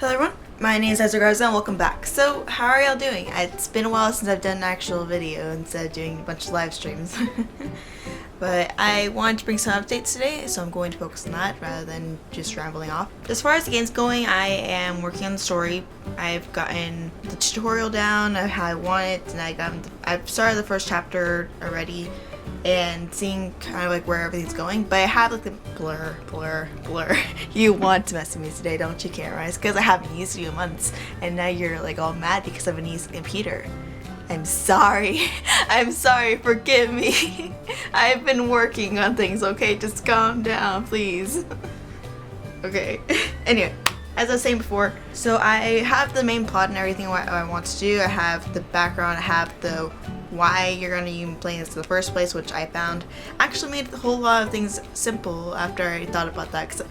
Hello everyone, my name is Ezra Garza and welcome back. So, how are y'all doing? It's been a while since I've done an actual video instead of doing a bunch of live streams. But I wanted to bring some updates today, so I'm going to focus on that rather than just rambling off. As far as the game's going, I am working on the story. I've gotten the tutorial down of how I want it, and I've started the first chapter already and seeing kind of like where everything's going, but I have like the blur. You want to mess with me today, don't you, cameras? Because I haven't used you in months, and now you're like all mad because I haven't used the computer. I'm sorry. I'm sorry, forgive me. I've been working on things, okay? Just calm down, please. Okay. Anyway, as I was saying before, so I have the main plot and everything what I want to do. I have the background, I have the why you're going to even play this in the first place, which I found actually made a whole lot of things simple after I thought about that, because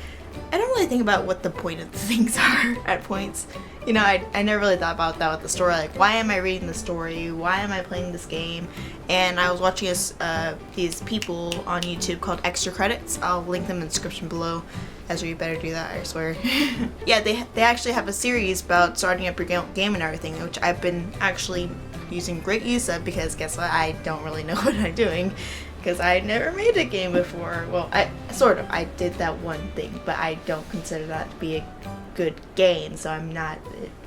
I don't really think about what the point of the things are at points. You know, I never really thought about that with the story, like why am I reading the story, why am I playing this game? And I was watching these people on YouTube called Extra Credits. I'll link them in the description below. Ezra, you better do that, I swear. Yeah, they actually have a series about starting up your game and everything, which I've been actually using great use of, because guess what, I don't really know what I'm doing, because I never made a game before. Well, I did that one thing, but I don't consider that to be a good game, so I'm not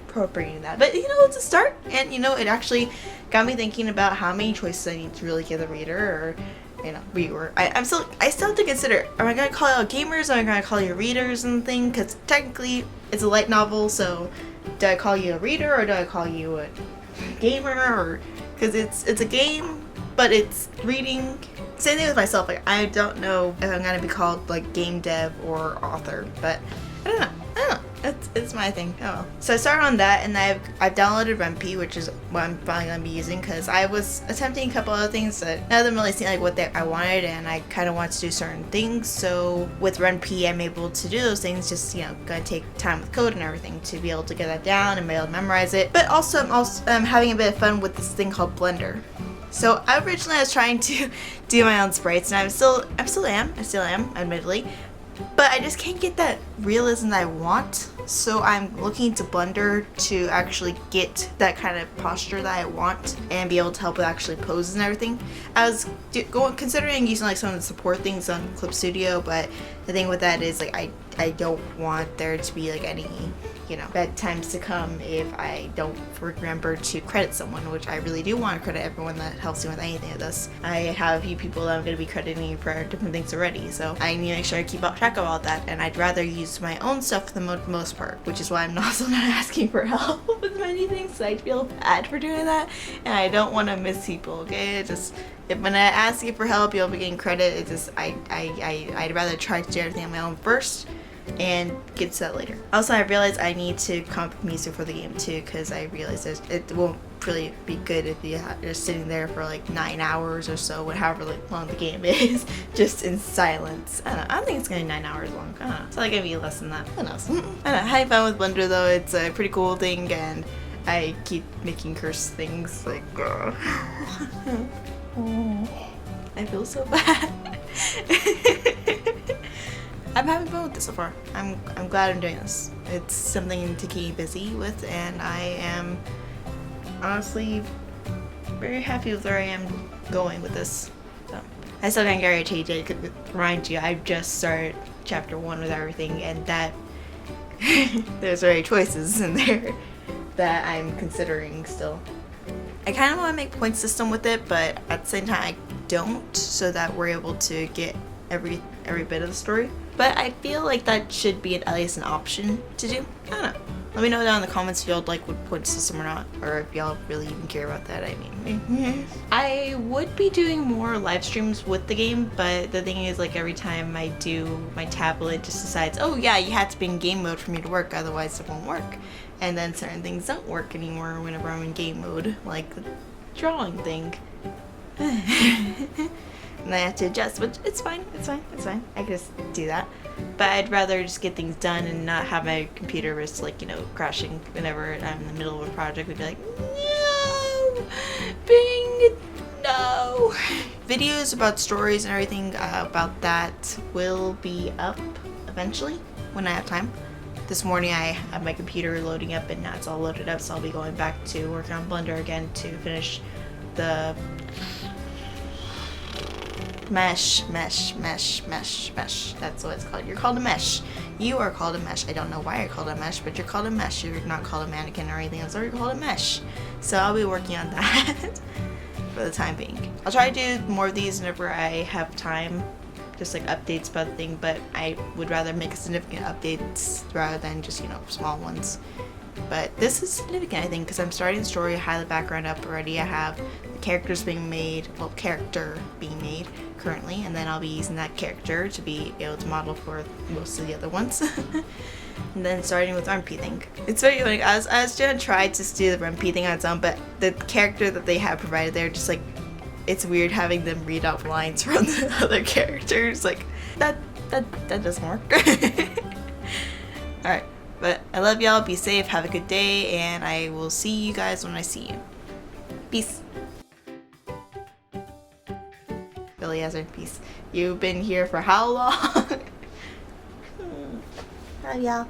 appropriating that. But you know, it's a start, and you know, it actually got me thinking about how many choices I need to really give the reader, or you know, viewer. I still have to consider, am I gonna call you gamers, am I gonna call you readers and thing, because technically it's a light novel, so do I call you a reader or do I call you a gamer? Or because it's a game but it's reading. Same thing with myself, like I don't know if I'm gonna be called like game dev or author, but I don't know. It's my thing. Oh well. So I started on that, and I've downloaded Ren'Py, which is what I'm probably gonna be using, because I was attempting a couple other things that none of them really seemed like what I wanted, and I kind of wanted to do certain things. So with Ren'Py, I'm able to do those things. Just, you know, gotta take time with code and everything to be able to get that down and be able to memorize it. But also I'm having a bit of fun with this thing called Blender. So originally I was trying to do my own sprites, and I still am, admittedly. But I just can't get that realism that I want, so I'm looking to Blender to actually get that kind of posture that I want and be able to help with actually poses and everything. I was considering using like some of the support things on Clip Studio, but the thing with that is like I don't want there to be like any, you know, bad times to come if I don't remember to credit someone, which I really do want to credit everyone that helps me with anything of this. I have a few people that I'm going to be crediting for different things already, so I need to make sure I keep track of all that, and I'd rather use my own stuff for the most part, which is why I'm also not asking for help with many things. I feel bad for doing that, and I don't want to miss people, okay? When I ask you for help, you'll be getting credit. It's just, I'd rather try to do everything on my own first and get to that later. Also, I realized I need to come up with music for the game too, because I realized it won't really be good if you're sitting there for like 9 hours or so, however long the game is, just in silence. I don't think it's gonna be 9 hours long. I don't know. It's probably gonna be less than that. Who knows? I don't know. Having fun with Blender though, it's a pretty cool thing, and I keep making curse things like I feel so bad. I'm having fun with this so far. I'm glad I'm doing this. It's something to keep me busy with, and I am honestly very happy with where I am going with this. So, I still can't guarantee I could remind you, I just started chapter 1 with everything, and that there's already choices in there that I'm considering still. I kind of want to make a point system with it, but at the same time I don't, so that we're able to get every bit of the story. But I feel like that should be at least an option to do. I don't know. Let me know down in the comments if y'all like with point system or not, or if y'all really even care about that. I mean, I would be doing more live streams with the game, but the thing is, like, every time I do, my tablet just decides, oh yeah, you have to be in game mode for me to work, otherwise it won't work. And then certain things don't work anymore whenever I'm in game mode, like the drawing thing. And I have to adjust, which it's fine. I can just do that. But I'd rather just get things done and not have my computer risk, like, you know, crashing whenever I'm in the middle of a project. We'd be like, no, Bing, no. Videos about stories and everything about that will be up eventually when I have time. this morning I have my computer loading up and now it's all loaded up, so I'll be going back to working on Blender again to finish the mesh. That's what it's called. You're called a mesh. You are called a mesh. I don't know why you're called a mesh, but you're called a mesh. You're not called a mannequin or anything else, or you're called a mesh. So I'll be working on that for the time being. I'll try to do more of these whenever I have time, just like updates about the thing, but I would rather make significant updates rather than just, you know, small ones. But this is significant, I think, because I'm starting the story, I have the background up already, I have the characters being made, well, character being made currently, and then I'll be using that character to be able to model for most of the other ones. And then starting with RMP thing. It's very funny, I was gonna try to do the RMP thing on its own, but the character that they have provided there, just like, it's weird having them read out lines from the other characters, like, that doesn't work. Alright. But I love y'all, be safe, have a good day, and I will see you guys when I see you. Peace. Billy Hazard, peace. You've been here for how long? Love y'all.